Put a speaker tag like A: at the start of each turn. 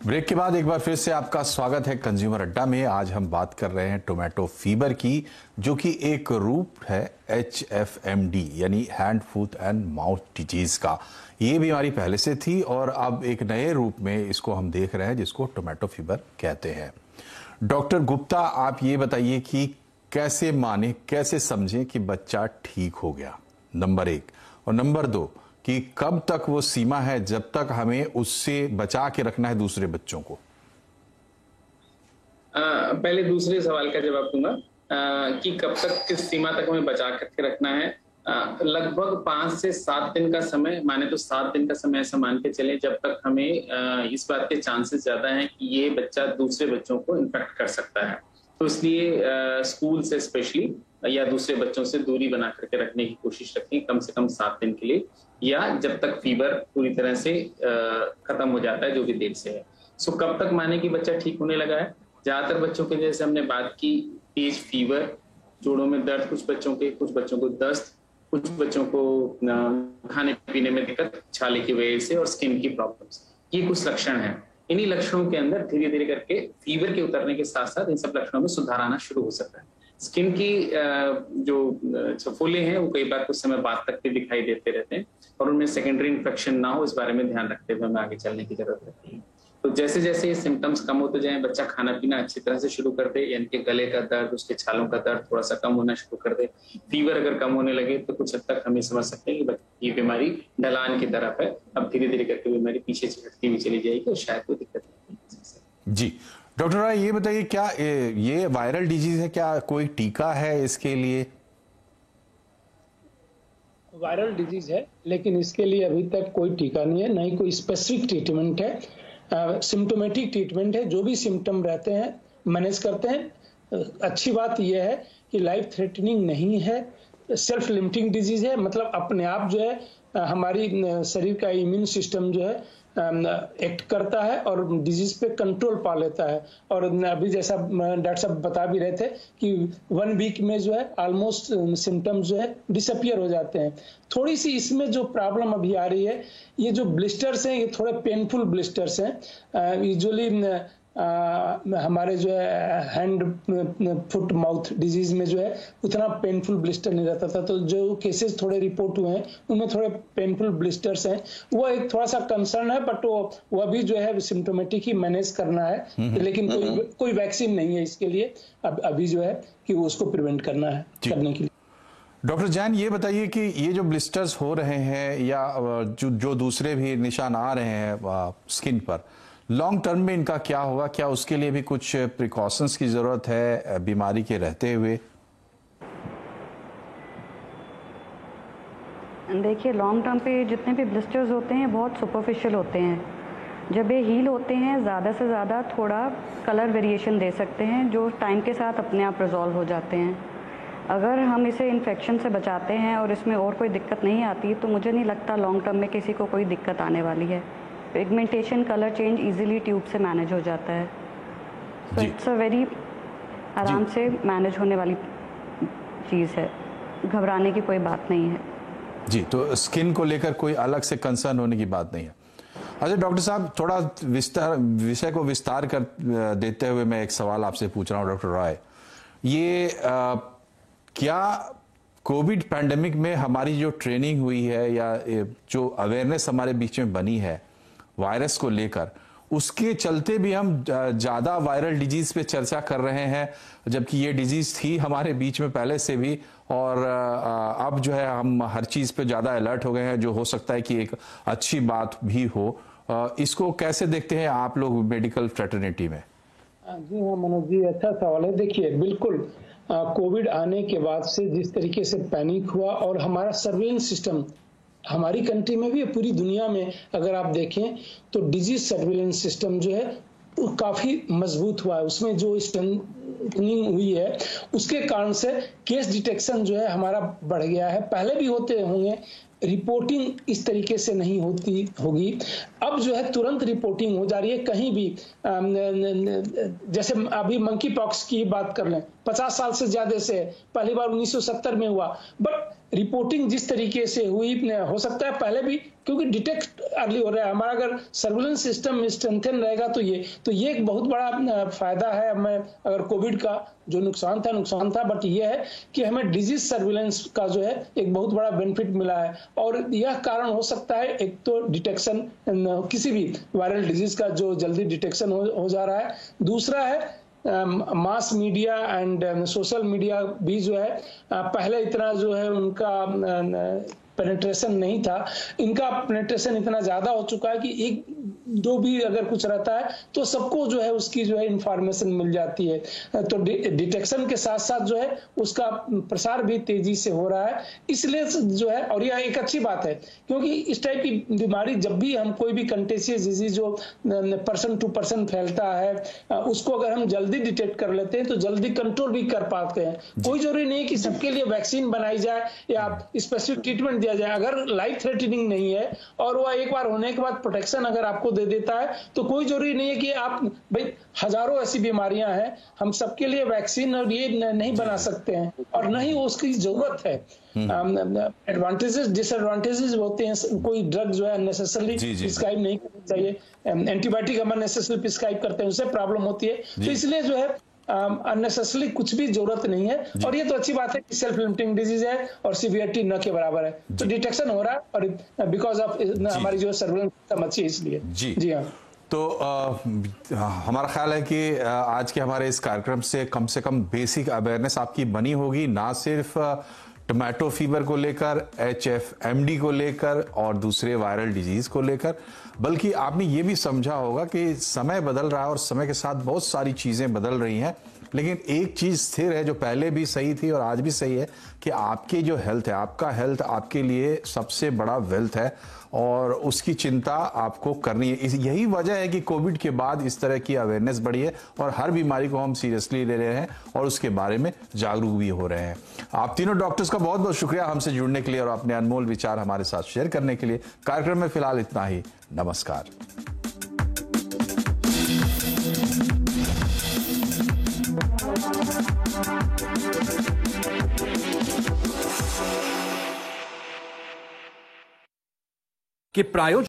A: Break के बाद एक बार फिर से आपका स्वागत है कंज्यूमर अड्डा में। आज हम बात कर रहे हैं टोमेटो फीवर की, जो कि एक रूप है HFMD यानी hand foot and mouth disease का। ये बीमारी पहले से थी और अब एक नए रूप में इसको हम देख रहे हैं, जिसको टोमेटो फीवर कहते हैं। डॉक्टर गुप्ता, आप ये बताइए कि कैसे माने, कैसे समझें कि बच्चा ठीक हो गया, नंबर 1, और नंबर 2 कि कब तक वो सीमा है जब तक हमें उससे बचा के रखना है दूसरे बच्चों को।
B: पहले दूसरे सवाल का जवाब दूंगा कि कब तक, किस सीमा तक हमें बचा करके रखना है। लगभग 5 से 7 दिन का समय, माने तो 7 दिन का समय ऐसा मान के चले जब तक हमें इस बात के चांसेस ज्यादा हैं कि ये बच्चा दूसरे बच्चों को इन्फेक्ट कर सकता है। तो इसलिए स्कूल से स्पेशली या दूसरे बच्चों से दूरी बना करके रखने की कोशिश रखें, कम से कम 7 दिन के लिए, या जब तक फीवर पूरी तरह से खत्म हो जाता है, जो भी देर से है। सो कब तक माने कि बच्चा ठीक होने लगा है? ज्यादातर बच्चों के, जैसे हमने बात की, तेज फीवर, जोड़ों में दर्द, कुछ बच्चों को दस्त, कुछ बच्चों को खाने पीने में दिक्कत, छाले की वजह से, और स्किन की प्रॉब्लम्स, ये कुछ लक्षण हैं। इन्हीं लक्षणों के अंदर धीरे धीरे करके फीवर के उतरने के साथ साथ इन सब लक्षणों में सुधार आना शुरू हो सकता है। स्किन की जो फफोले हैं वो कई बार कुछ समय बाद तक भी दिखाई देते रहते हैं, और उनमें सेकेंडरी इन्फेक्शन ना हो, इस बारे में ध्यान रखते हुए हमें आगे चलने की जरूरत रहती है। तो जैसे जैसे ये सिम्टम्स कम होते जाएं, बच्चा खाना पीना अच्छी तरह से शुरू कर दे, यानी कि गले का दर्द, उसके छालों का दर्द थोड़ा सा कम होना शुरू कर दे, फीवर अगर कम होने लगे, तो कुछ हद तक हमें समझ सकते हैं कि ये बीमारी ढलान की तरफ है। अब धीरे धीरे करके बीमारी पीछे हटती हुई चली जाएगी और शायद कोई दिक्कत नहीं।
A: जी डॉक्टर राय, ये बताइए, क्या ये वायरल डिजीज है? क्या कोई टीका है इसके लिए?
C: वायरल डिजीज है, लेकिन इसके लिए अभी तक कोई टीका नहीं है, नहीं कोई स्पेसिफिक ट्रीटमेंट है। सिम्टोमेटिक ट्रीटमेंट है, जो भी सिम्टम रहते हैं मैनेज करते हैं। अच्छी बात यह है कि लाइफ थ्रेटनिंग नहीं है, सेल्फ लिमिटिंग डिजीज है, मतलब अपने आप जो है हमारी शरीर का इम्यून सिस्टम जो है एक्ट करता है और डिजीज पे कंट्रोल पा लेता है। और अभी जैसा डॉक्टर साहब बता भी रहे थे कि 1 वीक में जो है ऑलमोस्ट सिम्टम्स जो है डिसअपियर हो जाते हैं। थोड़ी सी इसमें जो प्रॉब्लम अभी आ रही है, ये जो ब्लिस्टर्स हैं, ये थोड़े पेनफुल ब्लिस्टर्स हैं। यूजुअली हमारे जो है हैंड फुट माउथ डिजीज में जो है उतना पेनफुल ब्लिस्टर नहीं रहता था, तो जो केसेस थोड़े रिपोर्ट हुए हैं उनमें थोड़े पेनफुल ब्लिस्टर्स हैं, वो एक थोड़ा सा कंसर्न है, बट वो भी जो है सिम्टोमेटिक ही मैनेज करना है। लेकिन कोई वैक्सीन नहीं है इसके लिए अभी जो है कि उसको प्रिवेंट करना है करने के लिए।
A: डॉक्टर जैन, ये बताइए कि ये जो ब्लिस्टर्स हो रहे हैं या जो दूसरे भी निशान आ रहे हैं स्किन पर, लॉन्ग टर्म में इनका क्या होगा? क्या उसके लिए भी कुछ प्रिकॉशंस की जरूरत है बीमारी के रहते हुए?
D: देखिए, लॉन्ग टर्म पे जितने भी ब्लिस्टर्स होते हैं बहुत सुपरफिशियल होते हैं। जब ये हील होते हैं, ज़्यादा से ज़्यादा थोड़ा कलर वेरिएशन दे सकते हैं, जो टाइम के साथ अपने आप रिजॉल्व हो जाते हैं। अगर हम इसे इन्फेक्शन से बचाते हैं और इसमें और कोई दिक्कत नहीं आती, तो मुझे नहीं लगता लॉन्ग टर्म में किसी को कोई दिक्कत आने वाली है। Pigmentation, colour change easily tube से मैनेज हो जाता है। सो इट्स अ वेरी आराम से मैनेज होने वाली चीज़ है, घबराने की कोई बात नहीं है।
A: जी, तो स्किन को लेकर कोई अलग से कंसर्न होने की बात नहीं है। अच्छा डॉक्टर साहब, थोड़ा विषय को विस्तार कर देते हुए मैं एक सवाल आपसे पूछ रहा हूँ डॉक्टर राय। ये क्या कोविड पैंडेमिक में हमारी जो ट्रेनिंग हुई है या जो अवेयरनेस हमारे बीच में बनी है वायरस को लेकर, उसके चलते भी हम ज्यादा वायरल डिजीज पे चर्चा कर रहे हैं, जबकि ये डिजीज थी हमारे बीच में पहले से भी, और अब जो है हम हर चीज पे ज्यादा अलर्ट हो गए हैं, जो हो सकता है कि एक अच्छी बात भी हो। इसको कैसे देखते हैं आप लोग मेडिकल फ्रेटर्निटी में?
C: जी हाँ मनोज जी, अच्छा सवाल है। देखिए, बिल्कुल कोविड आने के बाद से जिस तरीके से पैनिक हुआ, और हमारा सर्वेलेंस सिस्टम हमारी कंट्री में भी, पूरी दुनिया में अगर आप देखें तो डिजीज सर्वेलेंस सिस्टम जो है वो काफी मजबूत हुआ है। उसमें जो स्ट्रेंथनिंग हुई है उसके कारण से केस डिटेक्शन जो है हमारा बढ़ गया है। पहले भी होते होंगे, रिपोर्टिंग इस तरीके से नहीं होती होगी। अब जो है तुरंत रिपोर्टिंग हो जा रही है कहीं भी। जैसे अभी मंकी पॉक्स की बात कर लें, 50 साल से ज्यादा से, पहली बार 1970 में हुआ, बट रिपोर्टिंग जिस तरीके से हुई, हो सकता है पहले भी, क्योंकि डिटेक्ट अर्ली हो रहा है हमारा, अगर सर्विलेंस सिस्टम स्ट्रेंथन रहेगा तो ये एक बहुत बड़ा फायदा है हमें। अगर कोविड का जो नुकसान था, बट ये है कि हमें डिजीज सर्विलेंस का जो है एक बहुत बड़ा बेनिफिट मिला है। और यह कारण हो सकता है, एक तो डिटेक्शन, किसी भी वायरल डिजीज का जो जल्दी डिटेक्शन हो जा रहा है। दूसरा है mass media and social media भी जो है पहले इतना जो है उनका पेनिट्रेशन नहीं था, इनका पेनिट्रेशन इतना ज्यादा हो चुका है कि एक दो भी अगर कुछ रहता है तो सबको जो है उसकी जो है इंफॉर्मेशन मिल जाती है। तो डिटेक्शन के साथ साथ जो है उसका प्रसार भी तेजी से हो रहा है, इसलिए जो है, और यह एक अच्छी बात है क्योंकि इस टाइप की बीमारी जब भी हम कोई भी कंटेजियस डिजीज जो पर्सन टू पर्सन फैलता है उसको अगर हम जल्दी डिटेक्ट कर लेते हैं तो जल्दी कंट्रोल भी कर पाते हैं। कोई जरूरी नहीं कि सबके लिए वैक्सीन बनाई जाए या स्पेसिफिक ट्रीटमेंट दिया जाए। अगर लाइफ थ्रेटनिंग नहीं है और वह एक बार होने के बाद प्रोटेक्शन अगर आपको दे देता है तो कोई जरूरी नहीं है कि आप, भाई हजारों ऐसी बीमारियां हैं, हम सबके लिए वैक्सीन और ये नहीं बना सकते हैं और न ही उसकी जरूरत है। एडवांटेजेस डिसएडवांटेजेस होते हैं। कोई ड्रग जो है अननेसेसरली प्रिस्क्राइब नहीं करनी चाहिए, एंटीबायोटिक हम अननेसेसरली प्रिस्क्राइब करते हैं उससे प्रॉब्लम होती है, तो इसलिए जो है अननेसेसरली कुछ भी जरूरत नहीं है। और ये तो अच्छी बात है कि सेल्फ लिमिटिंग डिजीज है और सीवियरिटी न के बराबर है, तो डिटेक्शन हो रहा है और बिकॉज ऑफ हमारी जो सर्विलेंस सिस्टम अच्छी है इसलिए। जी हाँ,
A: तो हमारा ख्याल है कि आज के हमारे इस कार्यक्रम से कम बेसिक अवेयरनेस आपकी बनी होगी, ना सिर्फ टोमेटो फीवर को लेकर, HFMD को लेकर और दूसरे वायरल डिजीज को लेकर, बल्कि आपने ये भी समझा होगा कि समय बदल रहा है और समय के साथ बहुत सारी चीजें बदल रही हैं, लेकिन एक चीज स्थिर है जो पहले भी सही थी और आज भी सही है कि आपकी जो हेल्थ है, आपका हेल्थ आपके लिए सबसे बड़ा वेल्थ है और उसकी चिंता आपको करनी है। यही वजह है कि कोविड के बाद इस तरह की अवेयरनेस बढ़ी है और हर बीमारी को हम सीरियसली ले रहे हैं और उसके बारे में जागरूक भी हो रहे हैं। आप तीनों डॉक्टर्स का बहुत बहुत शुक्रिया हमसे जुड़ने के लिए और अपने अनमोल विचार हमारे साथ शेयर करने के लिए। कार्यक्रम में फिलहाल इतना ही। नमस्कार।
E: कि प्रायोजक